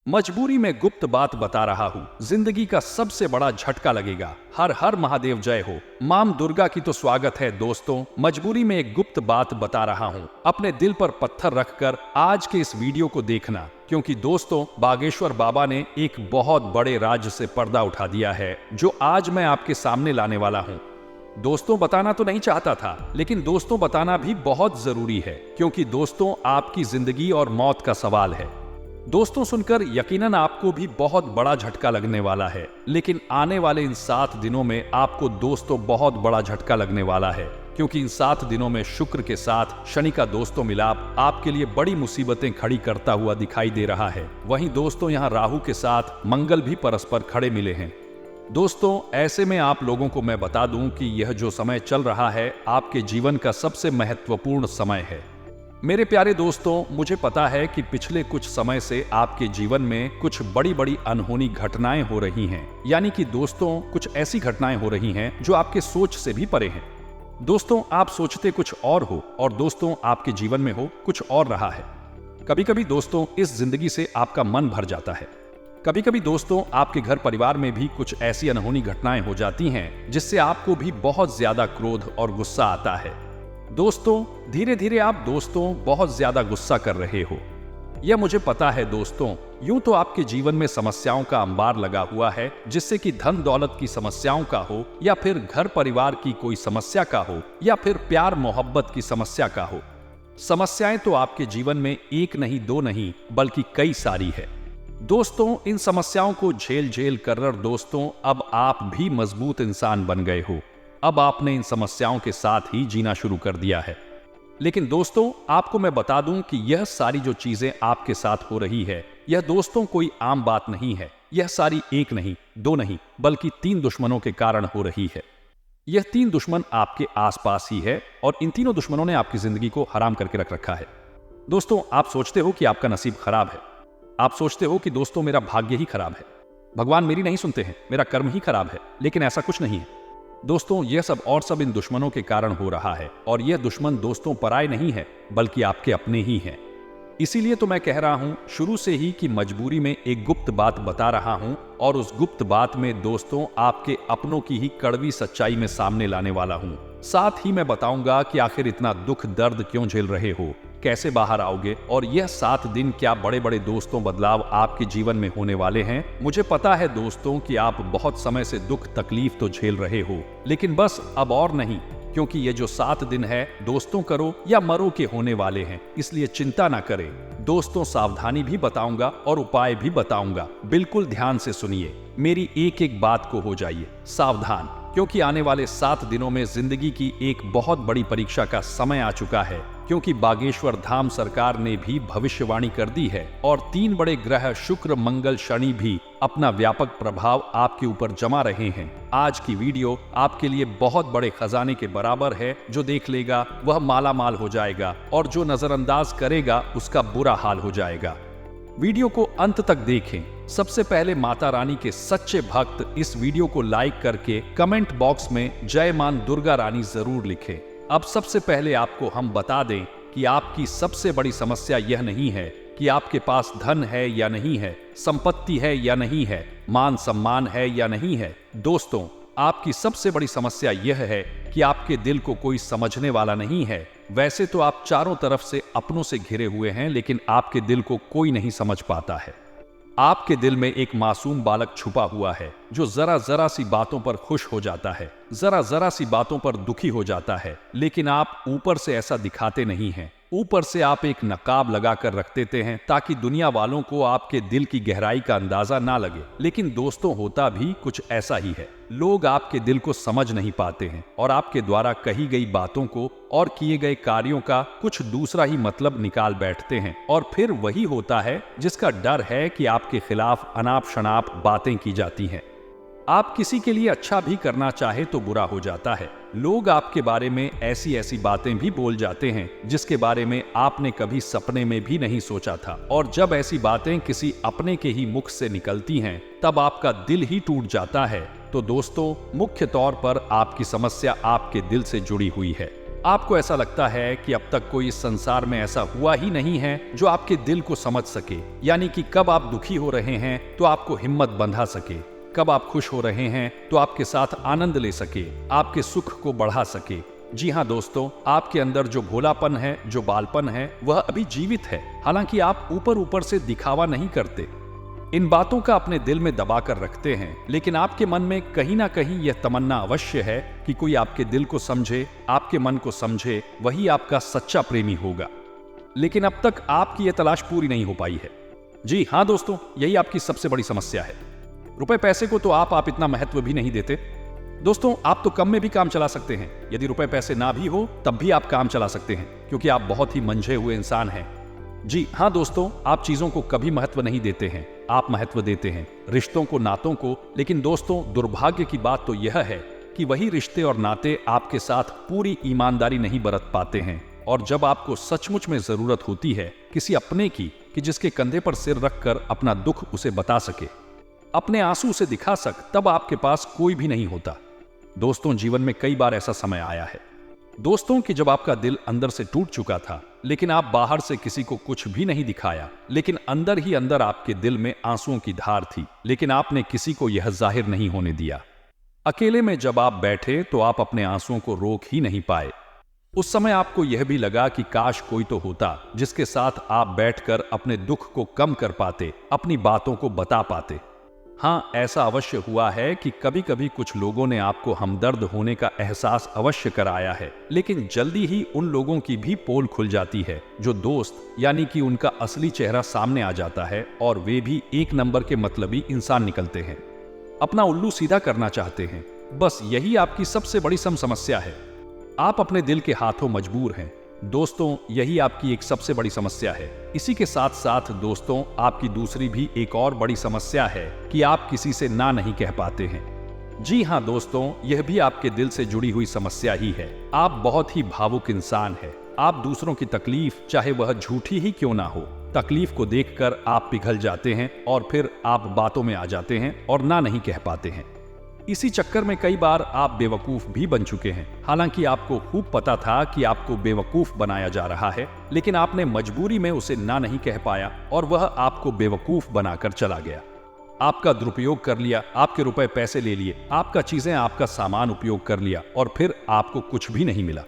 मजबूरी में गुप्त बात बता रहा हूँ, जिंदगी का सबसे बड़ा झटका लगेगा। हर हर महादेव जय हो। मां दुर्गा की तो स्वागत है दोस्तों। मजबूरी में एक गुप्त बात बता रहा हूँ, अपने दिल पर पत्थर रखकर आज के इस वीडियो को देखना, क्योंकि दोस्तों बागेश्वर बाबा ने एक बहुत बड़े राज से पर्दा उठा दिया है, जो आज मैं आपके सामने लाने वाला हूँ। दोस्तों बताना तो नहीं चाहता था, लेकिन दोस्तों बताना भी बहुत जरूरी है, क्योंकि दोस्तों आपकी जिंदगी और मौत का सवाल है। दोस्तों सुनकर यकीनन आपको भी बहुत बड़ा झटका लगने वाला है, लेकिन आने वाले इन 7 दिनों में आपको दोस्तों बहुत बड़ा झटका लगने वाला है, क्योंकि इन 7 दिनों में शुक्र के साथ शनि का दोस्तों मिलाप आपके लिए बड़ी मुसीबतें खड़ी करता हुआ दिखाई दे रहा है। वहीं दोस्तों यहाँ राहु के साथ मंगल भी परस्पर खड़े मिले हैं। दोस्तों ऐसे में आप लोगों को मैं बता दूं कि यह जो समय चल रहा है आपके जीवन का सबसे महत्वपूर्ण समय है। मेरे प्यारे दोस्तों, मुझे पता है कि पिछले कुछ समय से आपके जीवन में कुछ बड़ी बड़ी अनहोनी घटनाएं हो रही हैं। यानी कि दोस्तों कुछ ऐसी घटनाएं हो रही हैं जो आपके सोच से भी परे हैं। दोस्तों आप सोचते कुछ और हो और दोस्तों आपके जीवन में हो कुछ और रहा है। कभी कभी दोस्तों इस जिंदगी से आपका मन भर जाता है। कभी कभी दोस्तों आपके घर परिवार में भी कुछ ऐसी अनहोनी घटनाएं हो जाती हैं जिससे आपको भी बहुत ज्यादा क्रोध और गुस्सा आता है। दोस्तों धीरे धीरे आप दोस्तों बहुत ज्यादा गुस्सा कर रहे हो, यह मुझे पता है दोस्तों। यूं तो आपके जीवन में समस्याओं का अंबार लगा हुआ है, जिससे कि धन दौलत की समस्याओं का हो, या फिर घर परिवार की कोई समस्या का हो, या फिर प्यार मोहब्बत की समस्या का हो। समस्याएं तो आपके जीवन में एक नहीं दो नहीं बल्कि कई सारी है। दोस्तों इन समस्याओं को झेल झेल कर दोस्तों अब आप भी मजबूत इंसान बन गए हो। अब आपने इन समस्याओं के साथ ही जीना शुरू कर दिया है। लेकिन दोस्तों आपको मैं बता दूं कि यह सारी जो चीजें आपके साथ हो रही है, यह दोस्तों कोई आम बात नहीं है। यह सारी एक नहीं दो नहीं बल्कि 3 दुश्मनों के कारण हो रही है। यह 3 दुश्मन आपके आसपास ही है और इन तीनों दुश्मनों ने आपकी जिंदगी को हराम करके रख रखा है। दोस्तों आप सोचते हो कि आपका नसीब खराब है। आप सोचते हो कि दोस्तों मेरा भाग्य ही खराब है, भगवान मेरी नहीं सुनते हैं, मेरा कर्म ही खराब है। लेकिन ऐसा कुछ नहीं है दोस्तों। यह सब और सब इन दुश्मनों के कारण हो रहा है, और यह दुश्मन दोस्तों पराये नहीं है बल्कि आपके अपने ही हैं। इसीलिए तो मैं कह रहा हूं शुरू से ही कि मजबूरी में एक गुप्त बात बता रहा हूं, और उस गुप्त बात में दोस्तों आपके अपनों की ही कड़वी सच्चाई में सामने लाने वाला हूं। साथ ही मैं बताऊंगा कि आखिर इतना दुख दर्द क्यों झेल रहे हो, कैसे बाहर आओगे, और यह 7 दिन क्या बड़े बड़े दोस्तों बदलाव आपके जीवन में होने वाले हैं। मुझे पता है दोस्तों कि आप बहुत समय से दुख तकलीफ तो झेल रहे हो, लेकिन बस अब और नहीं, क्योंकि ये जो 7 दिन है दोस्तों करो या मरो के होने वाले हैं। इसलिए चिंता ना करें दोस्तों, सावधानी भी बताऊंगा और उपाय भी बताऊंगा। बिल्कुल ध्यान से सुनिए, मेरी एक एक बात को हो जाइए सावधान, क्योंकि आने वाले 7 दिनों में जिंदगी की एक बहुत बड़ी परीक्षा का समय आ चुका है। क्योंकि बागेश्वर धाम सरकार ने भी भविष्यवाणी कर दी है, और 3 बड़े ग्रह शुक्र मंगल शनि भी अपना व्यापक प्रभाव आपके ऊपर जमा रहे हैं। आज की वीडियो आपके लिए बहुत बड़े खजाने के बराबर है। जो देख लेगा वह माला माल हो जाएगा, और जो नजरअंदाज करेगा उसका बुरा हाल हो जाएगा। वीडियो को अंत तक देखें। सबसे पहले माता रानी के सच्चे भक्त इस वीडियो को लाइक करके कमेंट बॉक्स में जय मां दुर्गा रानी जरूर लिखें। अब सबसे पहले आपको हम बता दें कि आपकी सबसे बड़ी समस्या यह नहीं है कि आपके पास धन है या नहीं है, संपत्ति है या नहीं है, मान सम्मान है या नहीं है। दोस्तों आपकी सबसे बड़ी समस्या यह है कि आपके दिल को कोई समझने वाला नहीं है। वैसे तो आप चारों तरफ से अपनों से घिरे हुए हैं, लेकिन आपके दिल को कोई नहीं समझ पाता है। आपके दिल में एक मासूम बालक छुपा हुआ है, जो जरा जरा सी बातों पर खुश हो जाता है, जरा जरा सी बातों पर दुखी हो जाता है। लेकिन आप ऊपर से ऐसा दिखाते नहीं हैं। ऊपर से आप एक नकाब लगाकर रख देते हैं ताकि दुनिया वालों को आपके दिल की गहराई का अंदाजा ना लगे। लेकिन दोस्तों होता भी कुछ ऐसा ही है। लोग आपके दिल को समझ नहीं पाते हैं, और आपके द्वारा कही गई बातों को और किए गए कार्यों का कुछ दूसरा ही मतलब निकाल बैठते हैं, और फिर वही होता है जिसका डर है कि आपके खिलाफ अनाप शनाप बातें की जाती हैं। आप किसी के लिए अच्छा भी करना चाहे तो बुरा हो जाता है। लोग आपके बारे में ऐसी ऐसी बातें भी बोल जाते हैं जिसके बारे में आपने कभी सपने में भी नहीं सोचा था, और जब ऐसी बातें किसी अपने के ही मुख से निकलती हैं तब आपका दिल ही टूट जाता है। तो दोस्तों मुख्य तौर पर आपकी समस्या आपके दिल से जुड़ी हुई है। आपको ऐसा लगता है कि अब तक कोई इस संसार में ऐसा हुआ ही नहीं है जो आपके दिल को समझ सके, यानी कि कब आप दुखी हो रहे हैं तो आपको हिम्मत बंधा सके, कब आप खुश हो रहे हैं तो आपके साथ आनंद ले सके, आपके सुख को बढ़ा सके। जी हाँ दोस्तों, आपके अंदर जो भोलापन है, जो बालपन है, वह अभी जीवित है। हालांकि आप ऊपर ऊपर से दिखावा नहीं करते, इन बातों का अपने दिल में दबा कर रखते हैं, लेकिन आपके मन में कहीं ना कहीं यह तमन्ना अवश्य है कि कोई आपके दिल को समझे, आपके मन को समझे, वही आपका सच्चा प्रेमी होगा। लेकिन अब तक आपकी यह तलाश पूरी नहीं हो पाई है। जी हाँ दोस्तों, यही आपकी सबसे बड़ी समस्या है। रुपए पैसे को तो आप इतना महत्व भी नहीं देते। दोस्तों, आप तो कम में भी काम चला सकते हैं। यदि रुपए पैसे ना भी हो तब भी आप काम चला सकते हैं, क्योंकि आप बहुत ही मंझे हुए इंसान हैं। जी हाँ दोस्तों, आप चीजों को कभी महत्व नहीं देते हैं, आप महत्व देते हैं रिश्तों को, नातों को। लेकिन दोस्तों, दुर्भाग्य की बात तो यह है कि वही रिश्ते और नाते आपके साथ पूरी ईमानदारी नहीं बरत पाते हैं। और जब आपको सचमुच में जरूरत होती है किसी अपने की, कि जिसके कंधे पर सिर रखकर अपना दुख उसे बता सके, अपने आंसू उसे दिखा सक, तब आपके पास कोई भी नहीं होता। दोस्तों, जीवन में कई बार ऐसा समय आया है दोस्तों कि जब आपका दिल अंदर से टूट चुका था, लेकिन आप बाहर से किसी को कुछ भी नहीं दिखाया, लेकिन अंदर ही अंदर आपके दिल में आंसुओं की धार थी, लेकिन आपने किसी को यह जाहिर नहीं होने दिया। अकेले में जब आप बैठे तो आप अपने आंसुओं को रोक ही नहीं पाए। उस समय आपको यह भी लगा कि काश कोई तो होता जिसके साथ आप बैठकर अपने दुख को कम कर पाते, अपनी बातों को बता पाते। हाँ, ऐसा अवश्य हुआ है कि कभी कभी कुछ लोगों ने आपको हमदर्द होने का एहसास अवश्य कराया है, लेकिन जल्दी ही उन लोगों की भी पोल खुल जाती है जो दोस्त, यानी कि उनका असली चेहरा सामने आ जाता है, और वे भी एक नंबर के मतलबी इंसान निकलते हैं, अपना उल्लू सीधा करना चाहते हैं। बस यही आपकी सबसे बड़ी समस्या है। आप अपने दिल के हाथों मजबूर हैं दोस्तों, यही आपकी एक सबसे बड़ी समस्या है। इसी के साथ साथ दोस्तों, आपकी दूसरी भी एक और बड़ी समस्या है कि आप किसी से ना नहीं कह पाते हैं। जी हाँ दोस्तों, यह भी आपके दिल से जुड़ी हुई समस्या ही है। आप बहुत ही भावुक इंसान हैं। आप दूसरों की तकलीफ, चाहे वह झूठी ही क्यों ना हो, तकलीफ को देखकर आप पिघल जाते हैं और फिर आप बातों में आ जाते हैं और ना नहीं कह पाते हैं। इसी चक्कर में कई बार आप बेवकूफ भी बन चुके हैं। हालांकि आपको खूब पता था कि आपको बेवकूफ बनाया जा रहा है, लेकिन आपने मजबूरी में उसे ना नहीं कह पाया और वह आपको बेवकूफ बनाकर चला गया। आपका दुरुपयोग कर लिया, आपके रुपए पैसे ले लिए, आपका चीजें, आपका सामान उपयोग कर लिया और फिर आपको कुछ भी नहीं मिला।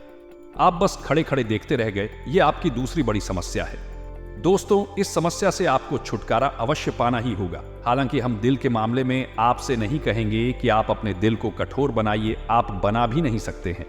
आप बस खड़े खड़े देखते रह गए। ये आपकी दूसरी बड़ी समस्या है। दोस्तों, इस समस्या से आपको छुटकारा अवश्य पाना ही होगा। हालांकि हम दिल के मामले में आपसे नहीं कहेंगे कि आप अपने दिल को कठोर बनाइए, आप बना भी नहीं सकते हैं।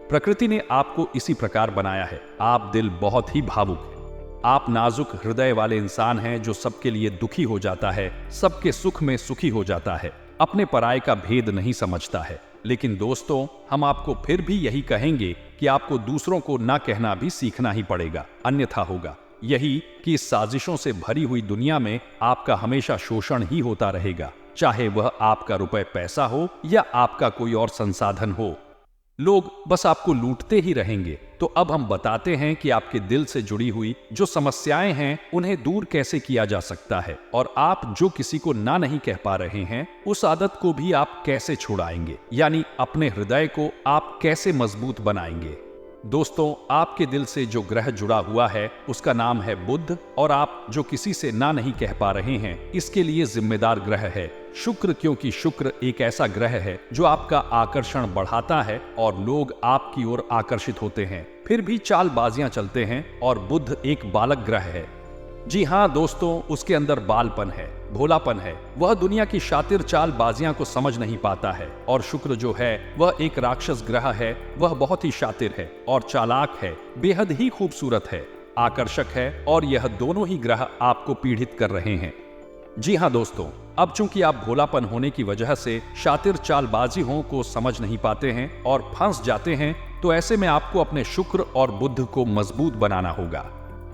प्रकृति ने आपको इसी प्रकार बनाया है। आप दिल बहुत ही भावुक है। आप नाजुक हृदय वाले इंसान हैं जो सबके लिए दुखी हो जाता है, सबके सुख में सुखी हो जाता है, अपने पराये का भेद नहीं समझता है। लेकिन दोस्तों, हम आपको फिर भी यही कहेंगे कि आपको दूसरों को ना कहना भी सीखना ही पड़ेगा, अन्यथा होगा यही कि इस साजिशों से भरी हुई दुनिया में आपका हमेशा शोषण ही होता रहेगा, चाहे वह आपका रुपए पैसा हो या आपका कोई और संसाधन हो। लोग बस आपको लूटते ही रहेंगे। तो अब हम बताते हैं कि आपके दिल से जुड़ी हुई जो समस्याएं हैं उन्हें दूर कैसे किया जा सकता है, और आप जो किसी को ना नहीं कह पा रहे हैं उस आदत को भी आप कैसे छुड़ाएंगे, यानी अपने हृदय को आप कैसे मजबूत बनाएंगे। दोस्तों, आपके दिल से जो ग्रह जुड़ा हुआ है उसका नाम है बुध, और आप जो किसी से ना नहीं कह पा रहे हैं इसके लिए जिम्मेदार ग्रह है शुक्र, क्योंकि शुक्र एक ऐसा ग्रह है जो आपका आकर्षण बढ़ाता है और लोग आपकी ओर आकर्षित होते हैं, फिर भी चालबाजियां चलते हैं। और बुध एक बालक ग्रह है। जी हाँ दोस्तों, उसके अंदर बालपन है, भोलापन है। वह दुनिया की शातिर चालबाजियां को समझ नहीं पाता है। और शुक्र जो है वह एक राक्षस ग्रह है। वह बहुत ही शातिर है और चालाक है, बेहद ही खूबसूरत है, आकर्षक है, और यह दोनों ही ग्रह आपको पीड़ित कर रहे हैं। जी हाँ दोस्तों, अब चूंकि आप भोलापन होने की वजह से शातिर चालबाजियों को समझ नहीं पाते हैं और फंस जाते हैं, तो ऐसे में आपको अपने शुक्र और बुध को मजबूत बनाना होगा।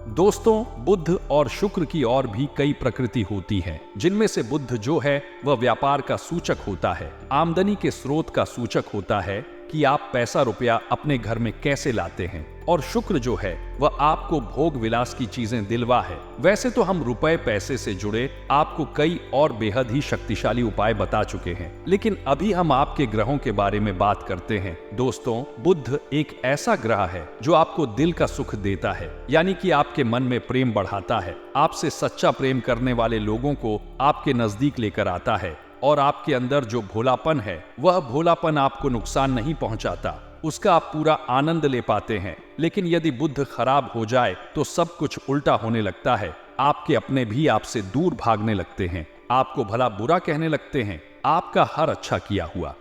दोस्तों, बुध और शुक्र की और भी कई प्रकृति होती हैं, जिनमें से बुध जो है वह व्यापार का सूचक होता है, आमदनी के स्रोत का सूचक होता है, कि आप पैसा रुपया अपने घर में कैसे लाते हैं, और शुक्र जो है वह आपको भोग विलास की चीजें दिलवा है। वैसे तो हम रुपए पैसे से जुड़े आपको कई और बेहद ही शक्तिशाली उपाय बता चुके हैं, लेकिन अभी हम आपके ग्रहों के बारे में बात करते हैं। दोस्तों, बुध एक ऐसा ग्रह है जो आपको दिल का सुख देता है, यानी कि आपके मन में प्रेम बढ़ाता है, आपसे सच्चा प्रेम करने वाले लोगों को आपके नजदीक लेकर आता है, और आपके अंदर जो भोलापन है वह भोलापन आपको नुकसान नहीं पहुंचाता, उसका आप पूरा आनंद ले पाते हैं। लेकिन यदि बुध खराब हो जाए तो सब कुछ उल्टा होने लगता है। आपके अपने भी आपसे दूर भागने लगते हैं, आपको भला बुरा कहने लगते हैं, आपका हर अच्छा किया हुआ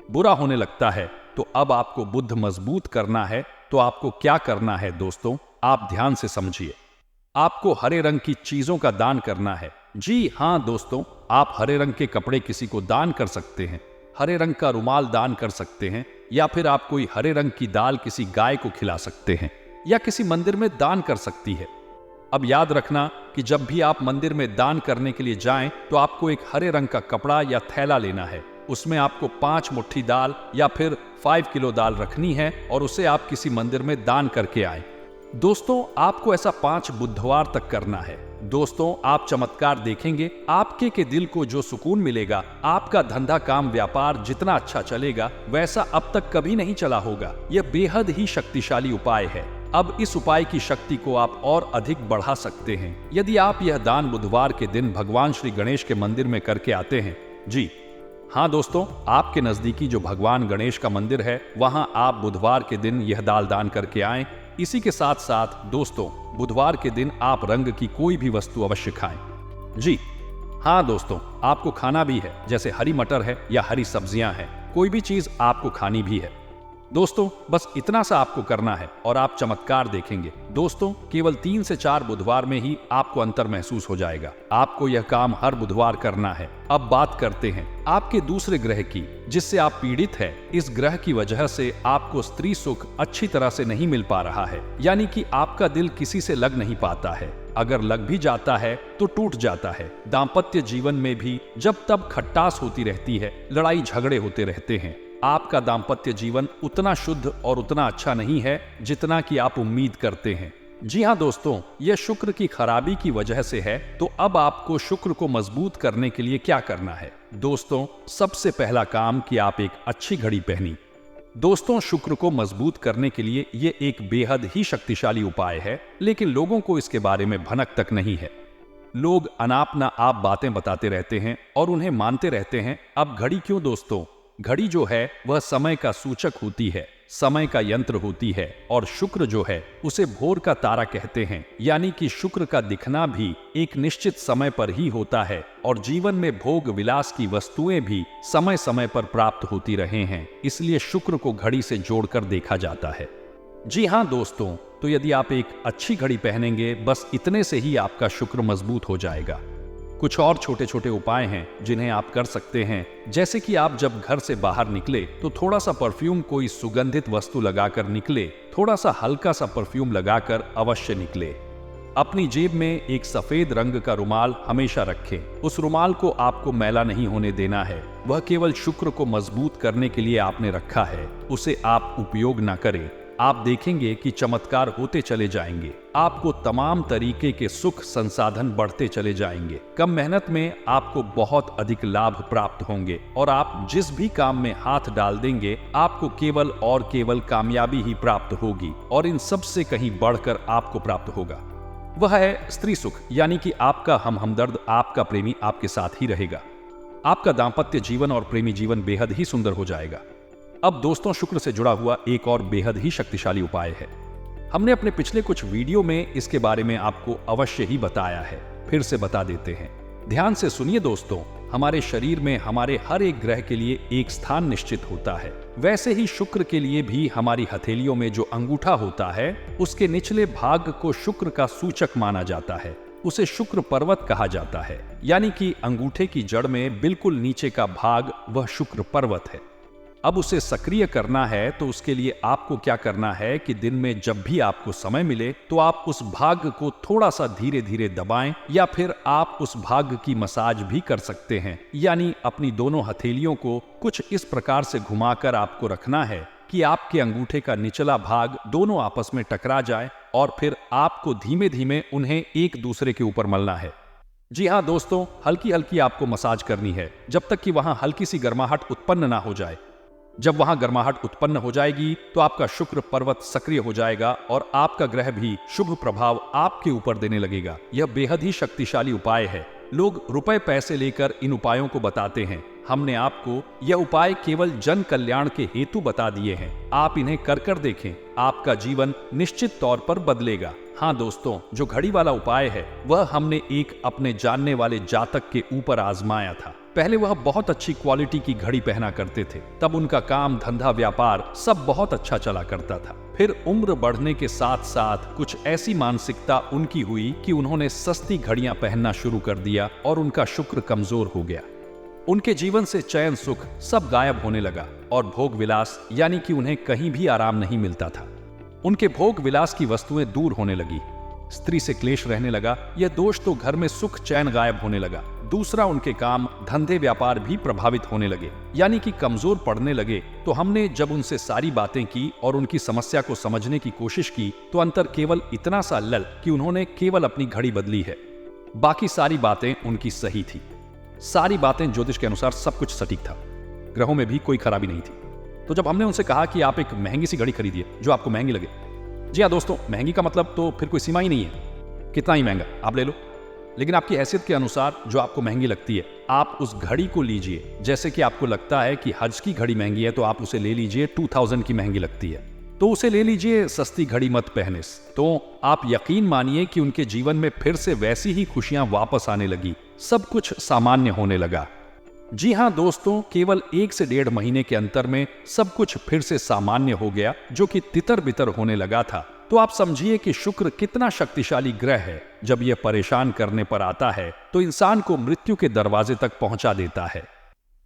बुरा होने लगता है। तो अब आपको बुध मजबूत करना है तो आपको क्या करना है दोस्तों, आप ध्यान से समझिए। आपको हरे रंग की चीजों का दान करना है। जी हाँ दोस्तों, आप हरे रंग के कपड़े किसी को दान कर सकते हैं, हरे रंग का रुमाल दान कर सकते हैं, या फिर आप कोई हरे रंग की दाल किसी गाय को खिला सकते हैं, या किसी मंदिर में दान कर सकती है। अब याद रखना कि जब भी आप मंदिर में दान करने के लिए जाएं तो आपको एक हरे रंग का कपड़ा या थैला लेना है। उसमें आपको 5 मुट्ठी दाल या फिर 5 किलो दाल रखनी है और उसे आप किसी मंदिर में दान करके आए। दोस्तों, आपको ऐसा 5 बुधवार तक करना है। दोस्तों, आप चमत्कार देखेंगे, आपके के दिल को जो सुकून मिलेगा, आपका धंधा काम व्यापार जितना अच्छा चलेगा वैसा अब तक कभी नहीं चला होगा। यह बेहद ही शक्तिशाली उपाय है। अब इस उपाय की शक्ति को आप और अधिक बढ़ा सकते हैं यदि आप यह दान बुधवार के दिन भगवान श्री गणेश के मंदिर में करके आते हैं। जी हाँ दोस्तों, आपके नजदीकी जो भगवान गणेश का मंदिर है वहां आप बुधवार के दिन यह दाल दान करके आएं। इसी के साथ साथ दोस्तों, बुधवार के दिन आप रंग की कोई भी वस्तु अवश्य खाएं। जी हाँ दोस्तों, आपको खाना भी है, जैसे हरी मटर है या हरी सब्जियां हैं, कोई भी चीज आपको खानी भी है। दोस्तों, बस इतना सा आपको करना है और आप चमत्कार देखेंगे। दोस्तों, केवल 3 से 4 बुधवार में ही आपको अंतर महसूस हो जाएगा। आपको यह काम हर बुधवार करना है। अब बात करते हैं आपके दूसरे ग्रह की, जिससे आप पीड़ित है। इस ग्रह की वजह से आपको स्त्री सुख अच्छी तरह से नहीं मिल पा रहा है, यानी कि आपका दिल किसी से लग नहीं पाता है। अगर लग भी जाता है तो टूट जाता है। दाम्पत्य जीवन में भी जब तब खट्टास होती रहती है, लड़ाई झगड़े होते रहते हैं। आपका दाम्पत्य जीवन उतना शुद्ध और उतना अच्छा नहीं है जितना कि आप उम्मीद करते हैं। जी हाँ दोस्तों, यह शुक्र की खराबी की वजह से है। तो अब आपको शुक्र को मजबूत करने के लिए क्या करना है? दोस्तों, सबसे पहला काम कि आप एक अच्छी घड़ी पहनी। दोस्तों, शुक्र को मजबूत करने के लिए यह एक बेहद ही शक्तिशाली उपाय है, लेकिन लोगों को इसके बारे में भनक तक नहीं है। लोग अनाप ना आप बातें बताते रहते हैं और उन्हें मानते रहते हैं। अब घड़ी क्यों दोस्तों? घड़ी जो है वह समय का सूचक होती है, समय का यंत्र होती है, और शुक्र जो है उसे भोर का तारा कहते हैं। यानी कि शुक्र का दिखना भी एक निश्चित समय पर ही होता है, और जीवन में भोग विलास की वस्तुएं भी समय समय पर प्राप्त होती रहे हैं। इसलिए शुक्र को घड़ी से जोड़कर देखा जाता है। जी हाँ दोस्तों, तो यदि आप एक अच्छी घड़ी पहनेंगे, बस इतने से ही आपका शुक्र मजबूत हो जाएगा। कुछ और छोटे छोटे उपाय हैं जिन्हें आप कर सकते हैं, जैसे कि आप जब घर से बाहर निकले तो थोड़ा सा परफ्यूम, कोई सुगंधित वस्तु लगाकर निकले। थोड़ा सा हल्का सा परफ्यूम लगाकर अवश्य निकले। अपनी जेब में एक सफेद रंग का रुमाल हमेशा रखें। उस रुमाल को आपको मैला नहीं होने देना है। वह केवल शुक्र को मजबूत करने के लिए आपने रखा है, उसे आप उपयोग ना करें। आप देखेंगे कि चमत्कार होते चले जाएंगे। आपको तमाम तरीके के सुख संसाधन बढ़ते चले जाएंगे। कम मेहनत में आपको बहुत अधिक लाभ प्राप्त होंगे, और आप जिस भी काम में हाथ डाल देंगे आपको केवल और केवल कामयाबी ही प्राप्त होगी। और इन सब से कहीं बढ़कर आपको प्राप्त होगा वह है स्त्री सुख, यानी कि आपका हमदर्द, आपका प्रेमी आपके साथ ही रहेगा। आपका दाम्पत्य जीवन और प्रेमी जीवन बेहद ही सुंदर हो जाएगा। अब दोस्तों, शुक्र से जुड़ा हुआ एक और बेहद ही शक्तिशाली उपाय है। हमने अपने पिछले कुछ वीडियो में इसके बारे में आपको अवश्य ही बताया है, फिर से बता देते हैं। ध्यान से सुनिए दोस्तों। हमारे शरीर में हमारे हर एक ग्रह के लिए एक स्थान निश्चित होता है। वैसे ही शुक्र के लिए भी हमारी हथेलियों में जो अंगूठा होता है, उसके निचले भाग को शुक्र का सूचक माना जाता है। उसे शुक्र पर्वत कहा जाता है, यानी कि अंगूठे की जड़ में बिल्कुल नीचे का भाग वह शुक्र पर्वत है। अब उसे सक्रिय करना है तो उसके लिए आपको क्या करना है कि दिन में जब भी आपको समय मिले तो आप उस भाग को थोड़ा सा धीरे धीरे दबाएं, या फिर आप उस भाग की मसाज भी कर सकते हैं। यानी अपनी दोनों हथेलियों को कुछ इस प्रकार से घुमाकर आपको रखना है कि आपके अंगूठे का निचला भाग दोनों आपस में टकरा जाए और फिर आपको धीमे धीमे उन्हें एक दूसरे के ऊपर मलना है। जी हाँ दोस्तों, हल्की हल्की आपको मसाज करनी है जब तक कि वहां हल्की सी गर्माहट उत्पन्न ना हो जाए। जब वहां गर्माहट उत्पन्न हो जाएगी तो आपका शुक्र पर्वत सक्रिय हो जाएगा और आपका ग्रह भी शुभ प्रभाव आपके ऊपर देने लगेगा। यह बेहद ही शक्तिशाली उपाय है। लोग रुपए पैसे लेकर इन उपायों को बताते हैं। हमने आपको यह उपाय केवल जन कल्याण के हेतु बता दिए हैं। आप इन्हें कर देखें, आपका जीवन निश्चित तौर पर बदलेगा। हाँ दोस्तों, जो घड़ी वाला उपाय है वह हमने एक अपने जानने वाले जातक के ऊपर आजमाया था। पहले वह बहुत अच्छी क्वालिटी की घड़ी पहना करते थे, तब उनका काम धंधा व्यापार सब बहुत अच्छा चला करता था। फिर उम्र बढ़ने के साथ साथ कुछ ऐसी मानसिकता उनकी हुई कि उन्होंने सस्ती घड़ियां पहनना शुरू कर दिया और उनका शुक्र कमजोर हो गया। उनके जीवन से चैन सुख सब गायब होने लगा और भोग विलास यानी कि उन्हें कहीं भी आराम नहीं मिलता था। उनके भोग विलास की वस्तुएं दूर होने लगी, स्त्री से क्लेश रहने लगा। यह दोष तो घर में सुख चैन गायब होने लगा। दूसरा, उनके काम धंधे व्यापार भी प्रभावित होने लगे यानी कि कमजोर पड़ने लगे। तो हमने जब उनसे सारी बातें की और उनकी समस्या को समझने की कोशिश की तो अंतर केवल इतना सा लल कि उन्होंने केवल अपनी घड़ी बदली है। बाकी सारी बातें उनकी सही थी। सारी बातें ज्योतिष के अनुसार सब कुछ सटीक था, ग्रहों में भी कोई खराबी नहीं थी। तो जब हमने उनसे कहा कि आप एक महंगी सी घड़ी खरीदिए जो आपको महंगी लगे। जी हाँ दोस्तों, महंगी का मतलब तो फिर कोई सीमा ही नहीं है, कितना ही महंगा आप ले लो, लेकिन आपकी हैसियत के अनुसार जो आपको महंगी लगती है आप उस घड़ी को लीजिए। जैसे कि आपको लगता है कि हज की घड़ी महंगी है तो आप उसे ले लीजिए, 2000 की महंगी लगती है तो उसे ले लीजिए, सस्ती घड़ी मत पहने। तो आप यकीन मानिए कि उनके जीवन में फिर से वैसी ही खुशियां वापस आने लगी, सब कुछ सामान्य होने लगा। जी हाँ दोस्तों, केवल 1 से 1.5 महीने के अंतर में सब कुछ फिर से सामान्य हो गया, जो कि तितर बितर होने लगा था। तो आप समझिए कि शुक्र कितना शक्तिशाली ग्रह है। जब यह परेशान करने पर आता है तो इंसान को मृत्यु के दरवाजे तक पहुंचा देता है।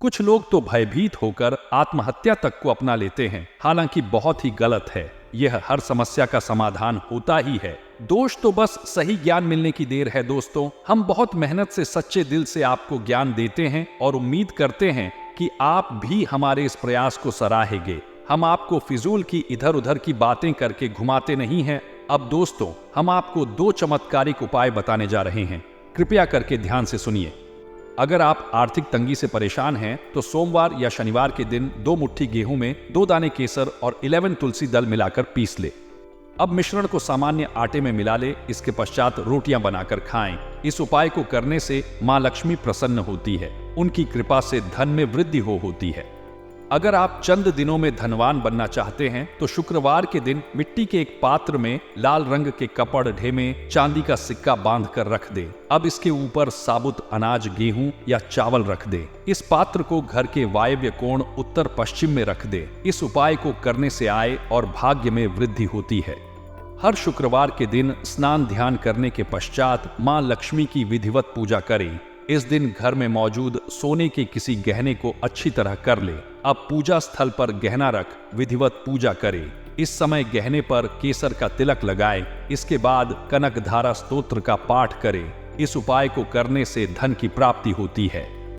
कुछ लोग तो भयभीत होकर आत्महत्या तक को अपना लेते हैं, हालांकि बहुत ही गलत है। यह हर समस्या का समाधान होता ही है, दोष तो बस सही ज्ञान मिलने की देर है। दोस्तों, हम बहुत मेहनत से सच्चे दिल से आपको ज्ञान देते हैं और उम्मीद करते हैं कि आप भी हमारे इस प्रयास को सराहेंगे। हम आपको फिजूल की इधर उधर की बातें करके घुमाते नहीं हैं। अब दोस्तों, हम आपको 2 चमत्कारिक उपाय बताने जा रहे हैं, कृपया करके ध्यान से सुनिए। अगर आप आर्थिक तंगी से परेशान हैं तो सोमवार या शनिवार के दिन 2 मुट्ठी गेहूं में 2 दाने केसर और 11 तुलसी दल मिलाकर पीस ले। अब मिश्रण को सामान्य आटे में मिला ले। इसके पश्चात रोटियां बनाकर खाएं। इस उपाय को करने से मां लक्ष्मी प्रसन्न होती है, उनकी कृपा से धन में वृद्धि होती है। अगर आप चंद दिनों में धनवान बनना चाहते हैं तो शुक्रवार के दिन मिट्टी के एक पात्र में लाल रंग के कपड़ ढेमे चांदी का सिक्का बांध कर रख दे। अब इसके ऊपर साबुत अनाज, गेहूं या चावल रख दे। इस पात्र को घर के वायव्य कोण उत्तर पश्चिम में रख दे। इस उपाय को करने से आय और भाग्य में वृद्धि होती है। हर शुक्रवार के दिन स्नान ध्यान करने के पश्चात मां लक्ष्मी की विधिवत पूजा करें। इस दिन घर में मौजूद सोने के किसी गहने को अच्छी तरह कर ले। अब पूजा स्थल पर गहना रख विधिवत पूजा करे। इस समय गहने पर केसर का तिलक लगाए। इसके बाद कनक धारा स्तोत्र का पाठ करे। इस उपाय को करने से धन की प्राप्ति होती है।